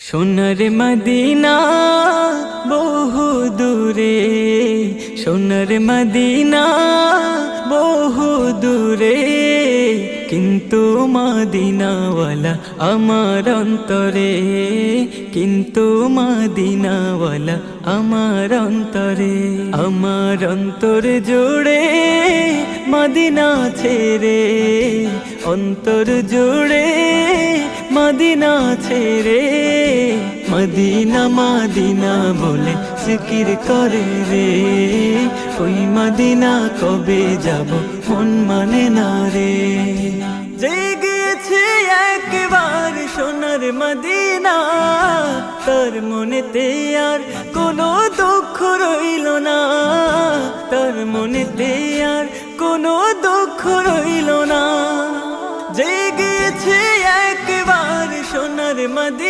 সোনার মদিনা বহু দূরে, সোনার মদিনা বহু দূরে, কিন্তু মদিনাওয়ালা আমার অন্তরে, কিন্তু মদিনাওয়ালা আমার অন্তরে। আমার অন্তর জুড়ে মদিনা ছেড়ে, অন্তর জুড়ে মদিনা ছেড়ে, মদিনা মদিনা বলে জিকির করে রে। ওই মদিনা কবে যাব মন মানে না রে। জেগেছে একবার সোনার মদিনা, তার মনেতে আর কোনো দুঃখ রইল না, তার মনেতে আর কোনো দুঃখ রইল না। জেগেছে একবার সোনার মদিনা।